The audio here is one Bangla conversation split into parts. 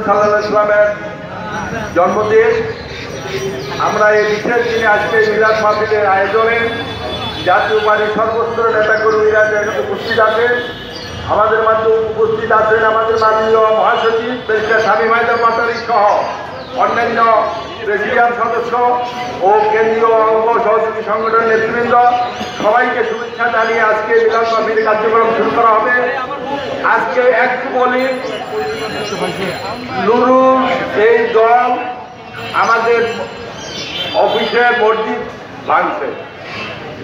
সাল্লাল্লাহু আলাইহি ওয়াসাল্লামের জন্মদিন। আমরা এই বিশেষ দিনে আজকে মিলাদ মাহফিলের আয়োজনে জাতীয় পার্টির সর্বস্তরের নেতাকর্মীরা উপস্থিত আছেন। আমাদের মাঝে উপস্থিত আছেন আমাদের মাননীয় মহাসচিব ব্যারিস্টার শামীম হায়দার পাটোয়ারী সহ অন্যান্য প্রেসিডিয়াম সদস্য ও কেন্দ্রীয় অঙ্গ সহযোগী সংগঠনের নেতৃবৃন্দ, সবাইকে শুভেচ্ছা জানিয়ে আজকে মিলাদ মাহফিলের কার্যক্রম শুরু করা হবে। আজকে একটু বলি, নুরুল এই দল আমাদের অফিসে মসজিদ ভাঙছে।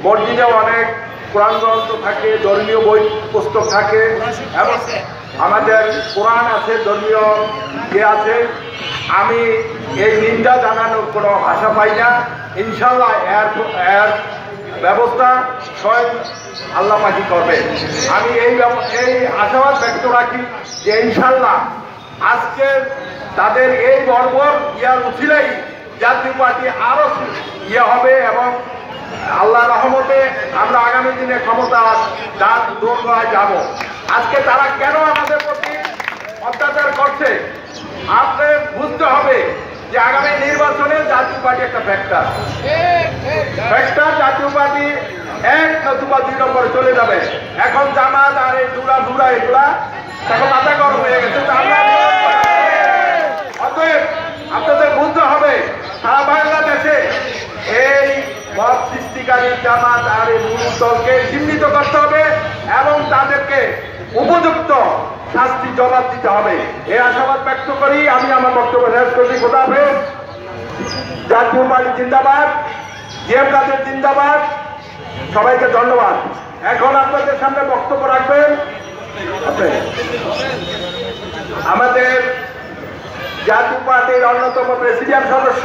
মসজিদে অনেক কোরআন গ্রন্থ থাকে, ধর্মীয় বই পুস্তক থাকে এবং আমাদের কোরআন আছে, ধর্মীয় ইয়ে আছে। আমি এই নিন্দা জানানোর কোনো ভাষা পাই না। ইনশাল্লাহ এর ব্যবস্থা স্বয়ং আল্লাহ পাকি করবে। আমি এই আশাবাদ ব্যক্ত রাখি যে ইনশাল্লাহ আজকে তাদের এই বর্বর ইয়ার উঠিলেই জাতীয় পার্টি আরো ইয়ে হবে এবং আল্লাহ রহমতে আমরা আগামী দিনে ক্ষমতা দোরগোড়ায় যাব। আজকে তারা কেন আমাদের প্রতি অত্যাচার করছে আপনি বুঝতে হবে যে আগামী নির্বাচনে জাতীয় পার্টি একটা ফ্যাক্টর। জাতীয় পার্টি 1 নতুবা 2 নম্বরে চলে যাবে। এখন জামাত আর এই দুরা এগুলা তখন মাথা গরম হয়ে গেছে। অতএব আপনাদের বুঝতে হবে সারা বাংলাদেশে এই মত সৃষ্টিকারী জামাত আর এই মূল দলকে চিহ্নিত করতে হবে এবং তাদেরকে উপযুক্ত শাস্তি জবাব দিতে হবে। এই আশাবাদ ব্যক্ত করি আমি আমার বক্তব্য শেষ করছি। খোদা হাফেজ। জাতীয় পার্টি জিন্দাবাদ, জিএম কাদের জিন্দাবাদ। সবাইকে ধন্যবাদ। এখন আপনাদের সামনে বক্তব্য রাখবেন আমাদের জাতীয় পার্টির অন্যতম প্রেসিডিয়াম সদস্য